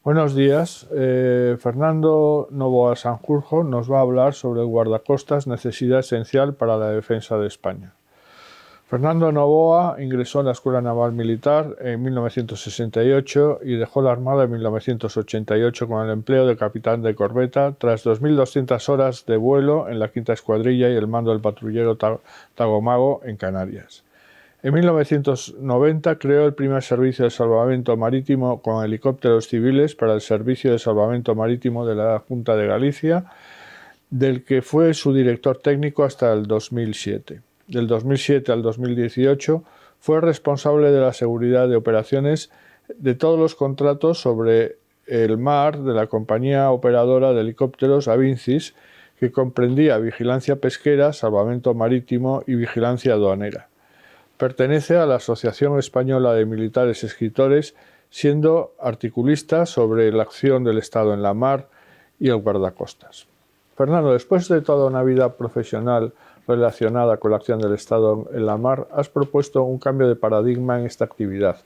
Buenos días. Fernando Novoa Sanjurjo nos va a hablar sobre el guardacostas, necesidad esencial para la defensa de España. Fernando Novoa ingresó en la Escuela Naval Militar en 1968 y dejó la Armada en 1988 con el empleo de capitán de corbeta tras 2.200 horas de vuelo en la Quinta Escuadrilla y el mando del patrullero Tagomago en Canarias. En 1990 creó el primer servicio de salvamento marítimo con helicópteros civiles para el Servicio de Salvamento Marítimo de la Junta de Galicia, del que fue su director técnico hasta el 2007. Del 2007 al 2018 fue responsable de la seguridad de operaciones de todos los contratos sobre el mar de la compañía operadora de helicópteros Avincis, que comprendía vigilancia pesquera, salvamento marítimo y vigilancia aduanera. Pertenece a la Asociación Española de Militares Escritores, siendo articulista sobre la acción del Estado en la mar y el guardacostas. Fernando, después de toda una vida profesional relacionada con la acción del Estado en la mar, has propuesto un cambio de paradigma en esta actividad.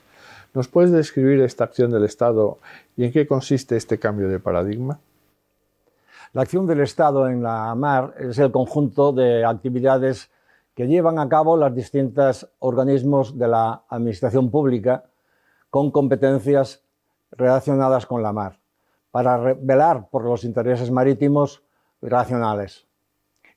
¿Nos puedes describir esta acción del Estado y en qué consiste este cambio de paradigma? La acción del Estado en la mar es el conjunto de actividades que llevan a cabo los distintos organismos de la administración pública con competencias relacionadas con la mar, para velar por los intereses marítimos nacionales.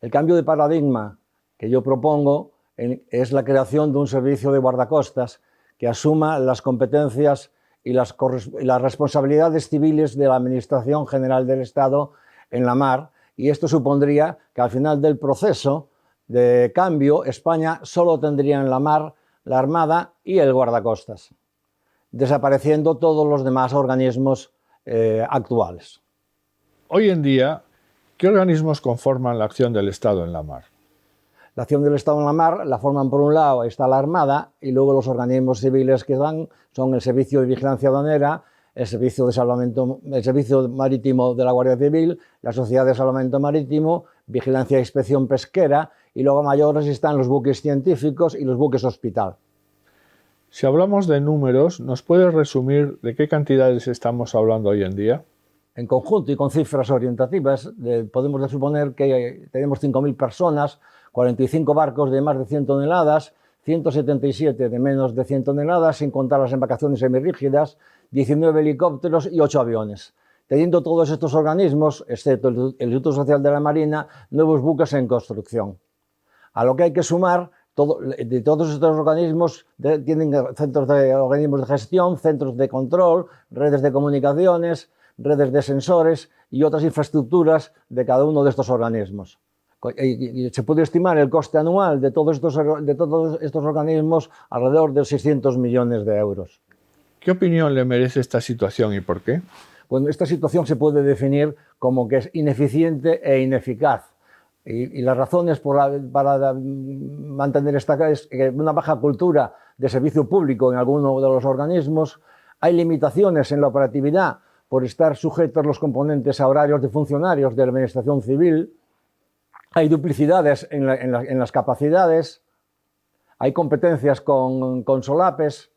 El cambio de paradigma que yo propongo es la creación de un servicio de guardacostas que asuma las competencias y las responsabilidades civiles de la Administración General del Estado en la mar, y esto supondría que al final del proceso de cambio, España solo tendría en la mar la Armada y el guardacostas, desapareciendo todos los demás organismos actuales. Hoy en día, ¿qué organismos conforman la acción del Estado en la mar? La acción del Estado en la mar la forman, por un lado, está la Armada, y luego los organismos civiles que dan son el Servicio de Vigilancia Aduanera, el Servicio de Salvamento, el Servicio Marítimo de la Guardia Civil, la Sociedad de Salvamento Marítimo, Vigilancia e Inspección Pesquera, y luego mayores están los buques científicos y los buques hospital. Si hablamos de números, ¿nos puedes resumir de qué cantidades estamos hablando hoy en día? En conjunto y con cifras orientativas, podemos suponer que tenemos 5.000 personas, 45 barcos de más de 100 toneladas, 177 de menos de 100 toneladas, sin contar las embarcaciones semirrígidas, 19 helicópteros y 8 aviones. Teniendo todos estos organismos, excepto el Instituto Social de la Marina, nuevos buques en construcción. A lo que hay que sumar, de todos estos organismos tienen centros de organismos de gestión, centros de control, redes de comunicaciones, redes de sensores y otras infraestructuras de cada uno de estos organismos. Y se puede estimar el coste anual de todos estos organismos alrededor de 600 millones de euros. ¿Qué opinión le merece esta situación y por qué? Bueno, esta situación se puede definir como que es ineficiente e ineficaz. Y las razones para mantener esta es que una baja cultura de servicio público en alguno de los organismos, hay limitaciones en la operatividad por estar sujetos los componentes a horarios de funcionarios de la administración civil, hay duplicidades en las capacidades, hay competencias con solapes,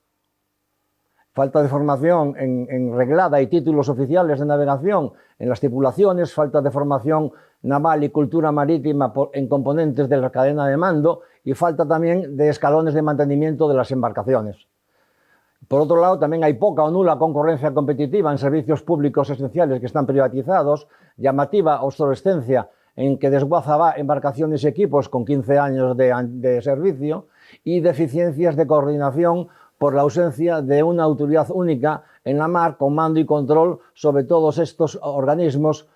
falta de formación en reglada y títulos oficiales de navegación en las tripulaciones, falta de formación naval y cultura marítima en componentes de la cadena de mando y falta también de escalones de mantenimiento de las embarcaciones. Por otro lado, también hay poca o nula concurrencia competitiva en servicios públicos esenciales que están privatizados, llamativa obsolescencia en que desguaza embarcaciones y equipos con 15 años de servicio y deficiencias de coordinación por la ausencia de una autoridad única en la mar con mando y control sobre todos estos organismos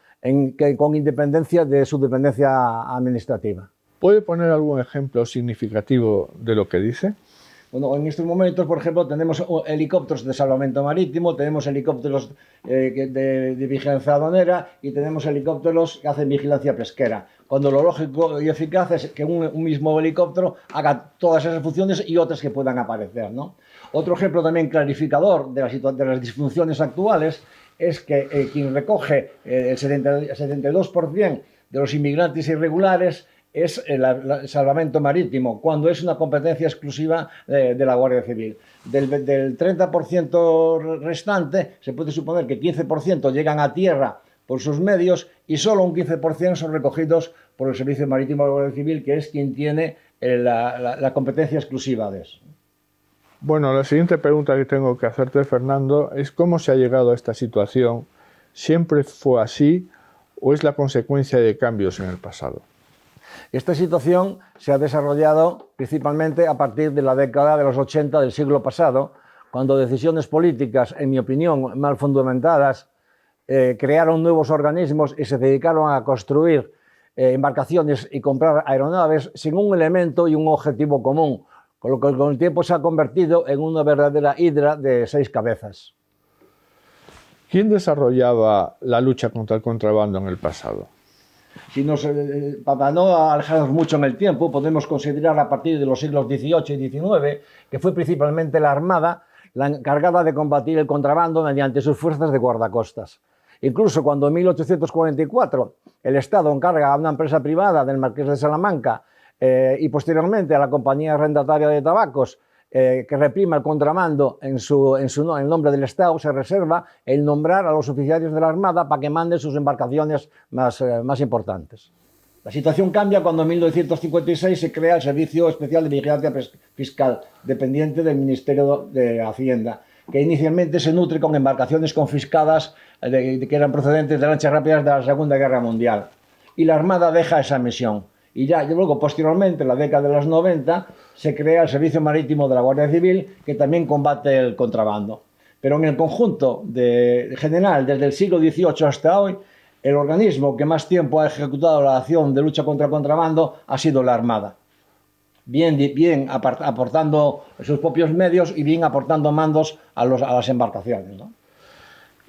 con independencia de su dependencia administrativa. ¿Puede poner algún ejemplo significativo de lo que dice? Bueno, en estos momentos, por ejemplo, tenemos helicópteros de salvamento marítimo, tenemos helicópteros de vigilancia aduanera y tenemos helicópteros que hacen vigilancia pesquera, cuando lo lógico y eficaz es que un mismo helicóptero haga todas esas funciones y otras que puedan aparecer, ¿no? Otro ejemplo también clarificador de las disfunciones actuales es que quien recoge el 72% de los inmigrantes irregulares es el salvamento marítimo, cuando es una competencia exclusiva de la Guardia Civil. Del 30% restante, se puede suponer que 15% llegan a tierra por sus medios y solo un 15% son recogidos por el Servicio Marítimo de la Guardia Civil, que es quien tiene la competencia exclusiva de eso. Bueno, la siguiente pregunta que tengo que hacerte, Fernando, es ¿cómo se ha llegado a esta situación? ¿Siempre fue así o es la consecuencia de cambios en el pasado? Esta situación se ha desarrollado principalmente a partir de la década de los 80 del siglo pasado, cuando decisiones políticas, en mi opinión, mal fundamentadas, crearon nuevos organismos y se dedicaron a construir embarcaciones y comprar aeronaves sin un elemento y un objetivo común, con lo que con el tiempo se ha convertido en una verdadera hidra de 6 cabezas. ¿Quién desarrollaba la lucha contra el contrabando en el pasado? Para no alejarnos mucho en el tiempo, podemos considerar a partir de los siglos XVIII y XIX que fue principalmente la Armada la encargada de combatir el contrabando mediante sus fuerzas de guardacostas. Incluso cuando en 1844 el Estado encarga a una empresa privada del Marqués de Salamanca y posteriormente a la Compañía Arrendataria de Tabacos que reprima el contrabando en nombre del Estado, se reserva el nombrar a los oficiales de la Armada para que manden sus embarcaciones más importantes. La situación cambia cuando en 1956 se crea el Servicio Especial de Vigilancia Fiscal, dependiente del Ministerio de Hacienda, que inicialmente se nutre con embarcaciones confiscadas que eran procedentes de lanchas rápidas de la Segunda Guerra Mundial. Y la Armada deja esa misión. Y ya luego, posteriormente, en la década de los 90, se crea el Servicio Marítimo de la Guardia Civil, que también combate el contrabando. Pero en el conjunto general, desde el siglo XVIII hasta hoy, el organismo que más tiempo ha ejecutado la acción de lucha contra el contrabando ha sido la Armada. Bien aportando sus propios medios y bien aportando mandos a las embarcaciones, ¿no?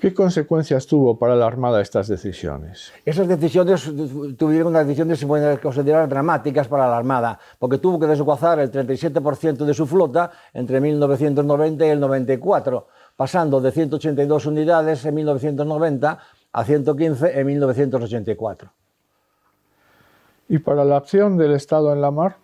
¿Qué consecuencias tuvo para la Armada estas decisiones? Esas decisiones tuvieron unas decisiones, se pueden considerar, dramáticas para la Armada, porque tuvo que desguazar el 37% de su flota entre 1990 y el 94, pasando de 182 unidades en 1990 a 115 en 1984. ¿Y para la acción del Estado en la mar?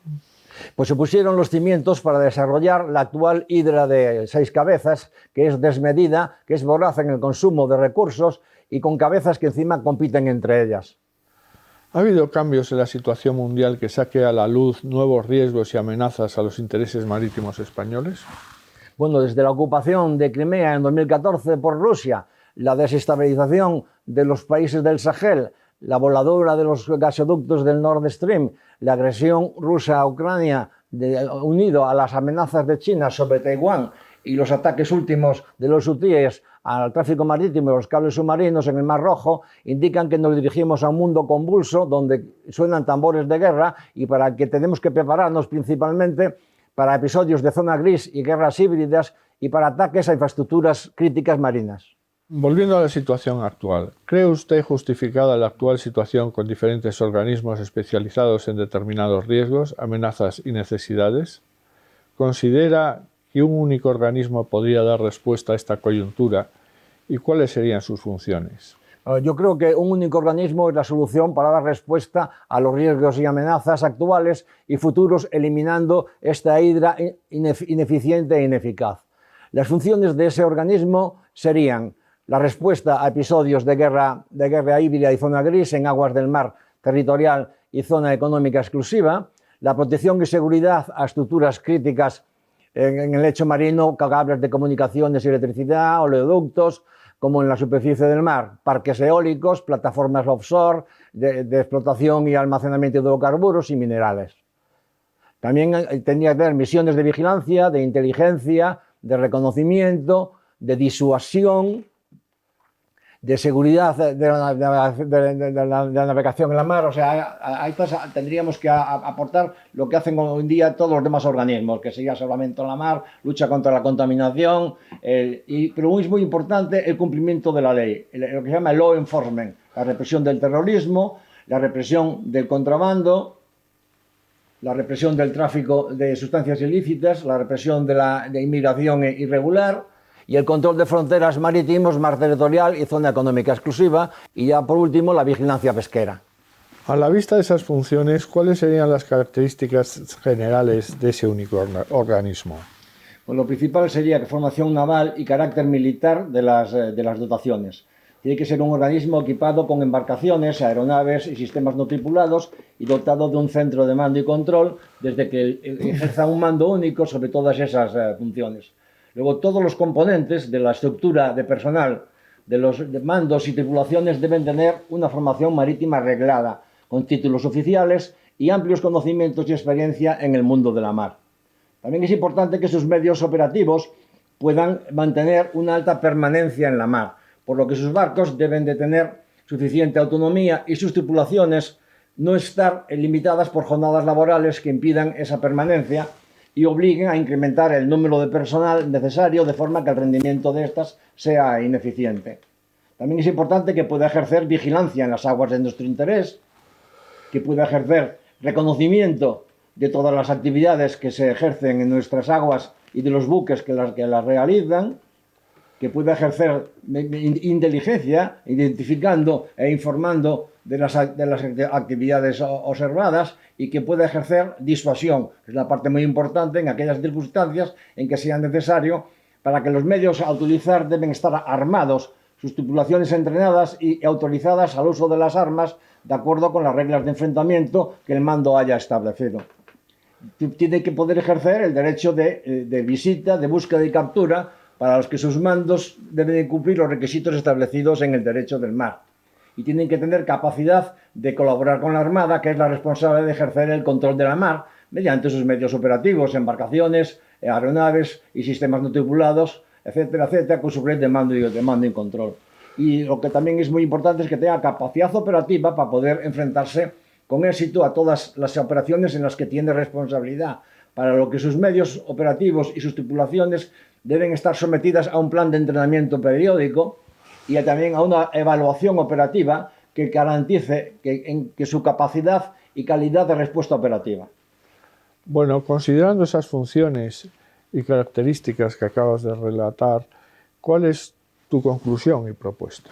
Pues se pusieron los cimientos para desarrollar la actual hidra de 6 cabezas, que es desmedida, que es voraz en el consumo de recursos y con cabezas que encima compiten entre ellas. ¿Ha habido cambios en la situación mundial que saque a la luz nuevos riesgos y amenazas a los intereses marítimos españoles? Bueno, desde la ocupación de Crimea en 2014 por Rusia, la desestabilización de los países del Sahel, la voladura de los gasoductos del Nord Stream, la agresión rusa a Ucrania, unido a las amenazas de China sobre Taiwán y los ataques últimos de los hutíes al tráfico marítimo y los cables submarinos en el Mar Rojo, indican que nos dirigimos a un mundo convulso donde suenan tambores de guerra y para que tenemos que prepararnos principalmente para episodios de zona gris y guerras híbridas y para ataques a infraestructuras críticas marinas. Volviendo a la situación actual, ¿cree usted justificada la actual situación con diferentes organismos especializados en determinados riesgos, amenazas y necesidades? ¿Considera que un único organismo podría dar respuesta a esta coyuntura y cuáles serían sus funciones? Yo creo que un único organismo es la solución para dar respuesta a los riesgos y amenazas actuales y futuros, eliminando esta hidra ineficiente e ineficaz. Las funciones de ese organismo serían la respuesta a episodios de guerra híbrida y zona gris en aguas del mar territorial y zona económica exclusiva, la protección y seguridad a estructuras críticas en el lecho marino, cables de comunicaciones y electricidad, oleoductos, como en la superficie del mar, parques eólicos, plataformas offshore de explotación y almacenamiento de hidrocarburos y minerales. También tendría que haber misiones de vigilancia, de inteligencia, de reconocimiento, de disuasión, de seguridad de la navegación en la mar. O sea, ahí tendríamos que aportar lo que hacen hoy en día todos los demás organismos, que sería salvamento en la mar, lucha contra la contaminación, pero es muy importante el cumplimiento de la ley, lo que se llama el law enforcement, la represión del terrorismo, la represión del contrabando, la represión del tráfico de sustancias ilícitas, la represión de la inmigración irregular, y el control de fronteras marítimos, mar territorial y zona económica exclusiva, y ya por último la vigilancia pesquera. A la vista de esas funciones, ¿cuáles serían las características generales de ese único organismo? Pues lo principal sería formación naval y carácter militar de las dotaciones. Tiene que ser un organismo equipado con embarcaciones, aeronaves y sistemas no tripulados y dotado de un centro de mando y control desde que ejerza un mando único sobre todas esas funciones. Luego, todos los componentes de la estructura de personal de los mandos y tripulaciones deben tener una formación marítima reglada, con títulos oficiales y amplios conocimientos y experiencia en el mundo de la mar. También es importante que sus medios operativos puedan mantener una alta permanencia en la mar, por lo que sus barcos deben de tener suficiente autonomía y sus tripulaciones no estar limitadas por jornadas laborales que impidan esa permanencia y obliguen a incrementar el número de personal necesario de forma que el rendimiento de estas sea ineficiente. También es importante que pueda ejercer vigilancia en las aguas de nuestro interés, que pueda ejercer reconocimiento de todas las actividades que se ejercen en nuestras aguas y de los buques que las realizan, que pueda ejercer inteligencia, identificando e informando de las actividades observadas, y que pueda ejercer disuasión, que es la parte muy importante en aquellas circunstancias en que sea necesario, para que los medios a utilizar deben estar armados, sus tripulaciones entrenadas y autorizadas al uso de las armas de acuerdo con las reglas de enfrentamiento que el mando haya establecido. Tiene que poder ejercer el derecho de visita, de búsqueda y captura, para los que sus mandos deben cumplir los requisitos establecidos en el derecho del mar. Y tienen que tener capacidad de colaborar con la Armada, que es la responsable de ejercer el control de la mar, mediante sus medios operativos, embarcaciones, aeronaves y sistemas no tripulados, etcétera, etcétera, con su red de mando y control. Y lo que también es muy importante es que tenga capacidad operativa para poder enfrentarse con éxito a todas las operaciones en las que tiene responsabilidad, para lo que sus medios operativos y sus tripulaciones deben estar sometidas a un plan de entrenamiento periódico y también a una evaluación operativa que garantice que su capacidad y calidad de respuesta operativa. Bueno, considerando esas funciones y características que acabas de relatar, ¿cuál es tu conclusión y propuesta?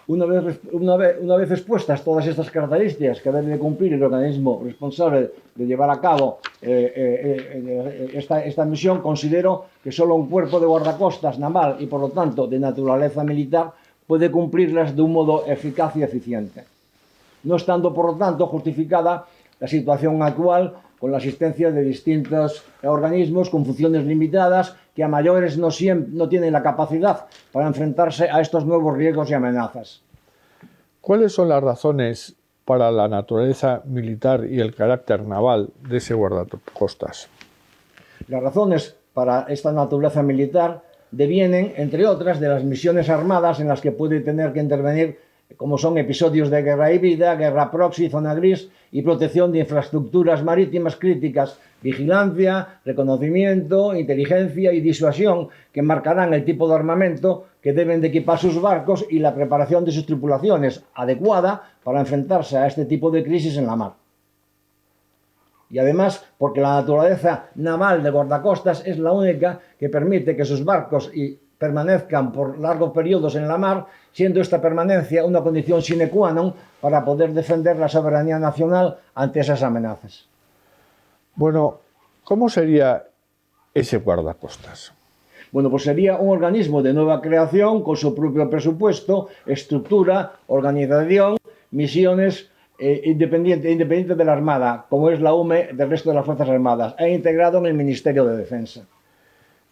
Una vez expuestas todas estas características que debe cumplir el organismo responsable de llevar a cabo esta misión, considero que solo un cuerpo de guardacostas naval y por lo tanto de naturaleza militar puede cumplirlas de un modo eficaz y eficiente, no estando por lo tanto justificada la situación actual con la existencia de distintos organismos con funciones limitadas que a mayores no tienen la capacidad para enfrentarse a estos nuevos riesgos y amenazas. ¿Cuáles son las razones para la naturaleza militar y el carácter naval de ese guardacostas? Las razones para esta naturaleza militar devienen, entre otras, de las misiones armadas en las que puede tener que intervenir, como son episodios de guerra híbrida, guerra proxy, zona gris y protección de infraestructuras marítimas críticas, vigilancia, reconocimiento, inteligencia y disuasión, que marcarán el tipo de armamento que deben de equipar sus barcos y la preparación de sus tripulaciones adecuada para enfrentarse a este tipo de crisis en la mar. Y además, porque la naturaleza naval de guardacostas es la única que permite que sus barcos permanezcan por largos periodos en la mar, siendo esta permanencia una condición sine qua non para poder defender la soberanía nacional ante esas amenazas. Bueno, ¿cómo sería ese guardacostas? Bueno, pues sería un organismo de nueva creación con su propio presupuesto, estructura, organización, misiones independiente de la Armada, como es la UME del resto de las Fuerzas Armadas, e integrado en el Ministerio de Defensa.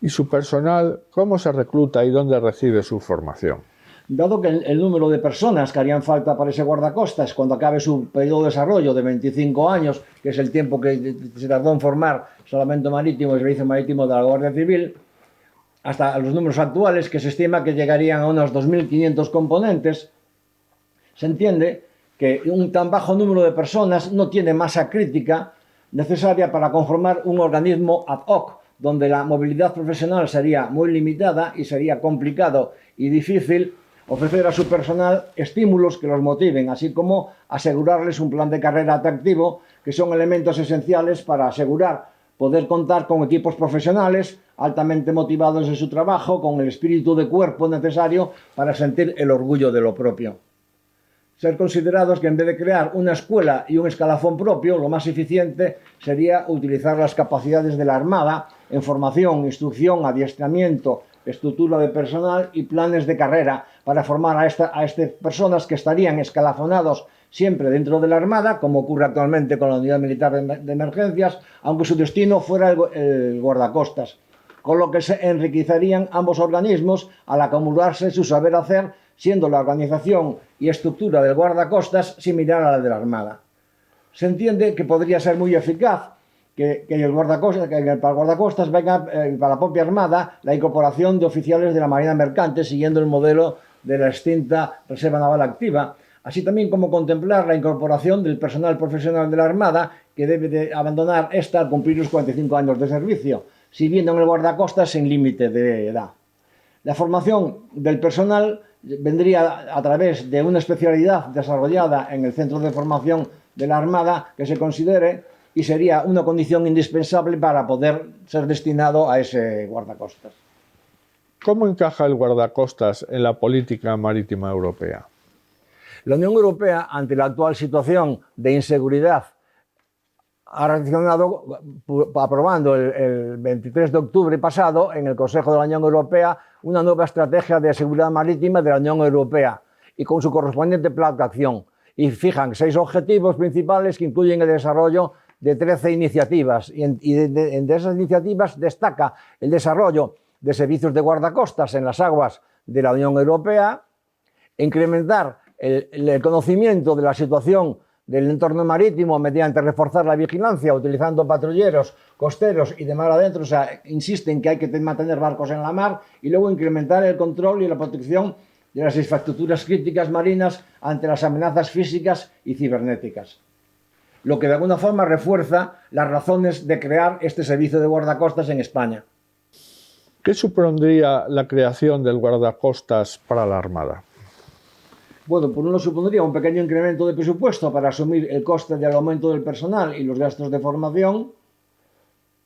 ¿Y su personal cómo se recluta y dónde recibe su formación? Dado que el número de personas que harían falta para ese guardacostas cuando acabe su periodo de desarrollo de 25 años, que es el tiempo que se tardó en formar Salvamento Marítimo y Servicio Marítimo de la Guardia Civil, hasta los números actuales, que se estima que llegarían a unos 2.500 componentes, se entiende que un tan bajo número de personas no tiene masa crítica necesaria para conformar un organismo ad hoc, donde la movilidad profesional sería muy limitada y sería complicado y difícil ofrecer a su personal estímulos que los motiven, así como asegurarles un plan de carrera atractivo, que son elementos esenciales para asegurar poder contar con equipos profesionales altamente motivados en su trabajo, con el espíritu de cuerpo necesario para sentir el orgullo de lo propio. ser considerados que en vez de crear una escuela y un escalafón propio, lo más eficiente sería utilizar las capacidades de la Armada en formación, instrucción, adiestramiento, estructura de personal y planes de carrera para formar a estas personas que estarían escalafonados siempre dentro de la Armada, como ocurre actualmente con la Unidad Militar de Emergencias, aunque su destino fuera el guardacostas, con lo que se enriquecerían ambos organismos al acumularse su saber hacer, siendo la organización y estructura del guardacostas similar a la de la Armada. Se entiende que podría ser muy eficaz que para el guardacostas venga para la propia Armada la incorporación de oficiales de la Marina Mercante, siguiendo el modelo de la extinta Reserva Naval Activa, así también como contemplar la incorporación del personal profesional de la Armada que debe de abandonar esta al cumplir los 45 años de servicio, sirviendo en el guardacostas sin límite de edad. La formación del personal vendría a través de una especialidad desarrollada en el centro de formación de la Armada que se considere y sería una condición indispensable para poder ser destinado a ese guardacostas. ¿Cómo encaja el guardacostas en la política marítima europea? La Unión Europea, ante la actual situación de inseguridad, ha reaccionado aprobando el 23 de octubre pasado en el Consejo de la Unión Europea una nueva estrategia de seguridad marítima de la Unión Europea y con su correspondiente plan de acción. Y fijan 6 objetivos principales que incluyen el desarrollo de 13 iniciativas. Y de esas iniciativas destaca el desarrollo de servicios de guardacostas en las aguas de la Unión Europea, incrementar el conocimiento de la situación del entorno marítimo mediante reforzar la vigilancia utilizando patrulleros costeros y de mar adentro, o sea, insisten que hay que mantener barcos en la mar, y luego incrementar el control y la protección de las infraestructuras críticas marinas ante las amenazas físicas y cibernéticas. Lo que de alguna forma refuerza las razones de crear este servicio de guardacostas en España. ¿Qué supondría la creación del guardacostas para la Armada? Bueno, por uno supondría un pequeño incremento de presupuesto para asumir el coste del aumento del personal y los gastos de formación,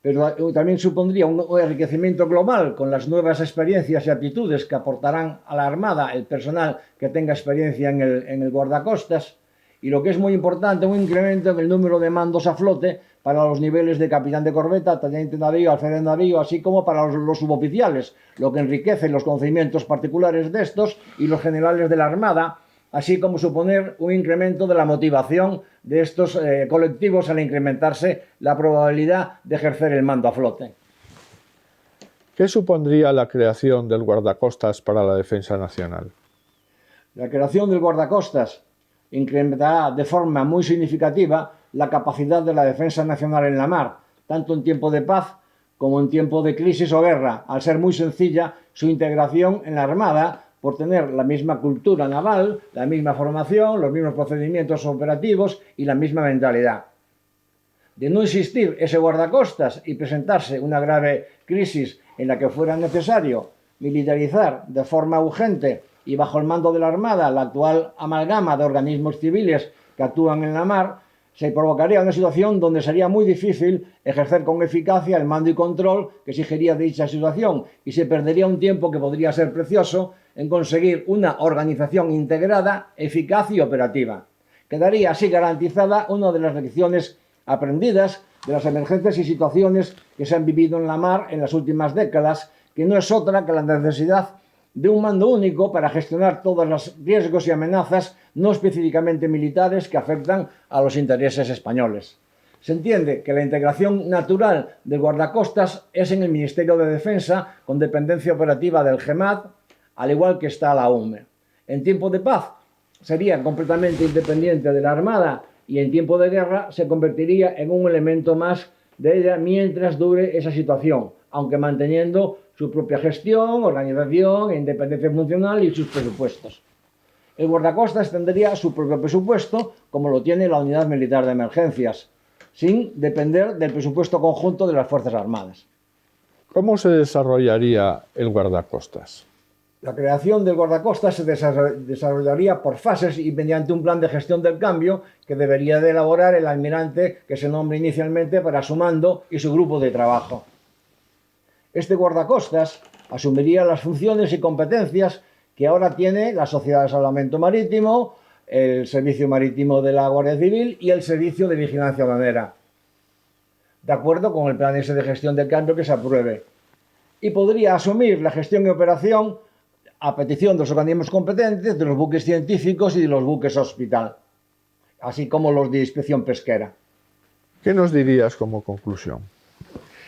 pero también supondría un enriquecimiento global con las nuevas experiencias y aptitudes que aportarán a la Armada el personal que tenga experiencia en el guardacostas, y lo que es muy importante, un incremento en el número de mandos a flote para los niveles de capitán de corbeta, teniente de navío, alférez de navío, así como para los suboficiales, lo que enriquece los conocimientos particulares de estos y los generales de la Armada, así como suponer un incremento de la motivación de estos colectivos al incrementarse la probabilidad de ejercer el mando a flote. ¿Qué supondría la creación del guardacostas para la defensa nacional? La creación del guardacostas incrementará de forma muy significativa la capacidad de la defensa nacional en la mar, tanto en tiempo de paz como en tiempo de crisis o guerra, al ser muy sencilla su integración en la Armada, por tener la misma cultura naval, la misma formación, los mismos procedimientos operativos y la misma mentalidad. De no existir ese guardacostas y presentarse una grave crisis en la que fuera necesario militarizar de forma urgente y bajo el mando de la Armada la actual amalgama de organismos civiles que actúan en la mar, se provocaría una situación donde sería muy difícil ejercer con eficacia el mando y control que exigiría dicha situación, y se perdería un tiempo que podría ser precioso en conseguir una organización integrada, eficaz y operativa. Quedaría así garantizada una de las lecciones aprendidas de las emergencias y situaciones que se han vivido en la mar en las últimas décadas, que no es otra que la necesidad de un mando único para gestionar todos los riesgos y amenazas no específicamente militares que afectan a los intereses españoles. Se entiende que la integración natural del guardacostas es en el Ministerio de Defensa, con dependencia operativa del GEMAT, al igual que está la UME. En tiempo de paz sería completamente independiente de la Armada, y en tiempo de guerra se convertiría en un elemento más de ella mientras dure esa situación, aunque manteniendo su propia gestión, organización e independencia funcional y sus presupuestos. El guardacostas tendría su propio presupuesto, como lo tiene la Unidad Militar de Emergencias, sin depender del presupuesto conjunto de las Fuerzas Armadas. ¿Cómo se desarrollaría el guardacostas? La creación del guardacostas se desarrollaría por fases y mediante un plan de gestión del cambio que debería de elaborar el almirante que se nombre inicialmente para su mando y su grupo de trabajo. Este guardacostas asumiría las funciones y competencias que ahora tiene la Sociedad de Salvamento Marítimo, el Servicio Marítimo de la Guardia Civil y el Servicio de Vigilancia Aduanera, de acuerdo con el plan ese de gestión del cambio que se apruebe. Y podría asumir la gestión y operación a petición de los organismos competentes, de los buques científicos y de los buques hospital, así como los de inspección pesquera. ¿Qué nos dirías como conclusión?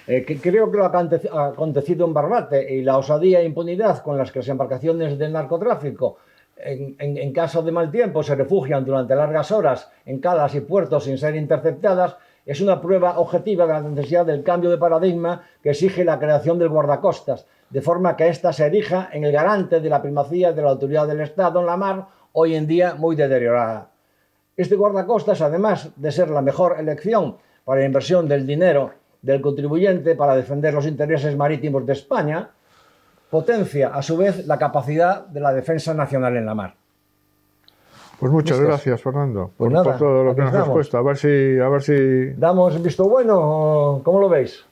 Creo que lo acontecido en Barbate y la osadía e impunidad con las que las embarcaciones del narcotráfico, en caso de mal tiempo, se refugian durante largas horas en calas y puertos sin ser interceptadas, es una prueba objetiva de la necesidad del cambio de paradigma que exige la creación del guardacostas, de forma que ésta se erija en el garante de la primacía de la autoridad del Estado en la mar, hoy en día muy deteriorada. Este guardacostas, además de ser la mejor elección para la inversión del dinero del contribuyente para defender los intereses marítimos de España, potencia a su vez la capacidad de la defensa nacional en la mar. Pues muchas gracias, Fernando, pues por todo lo que nos has puesto. A ver si... ¿Damos visto bueno? ¿Cómo lo veis?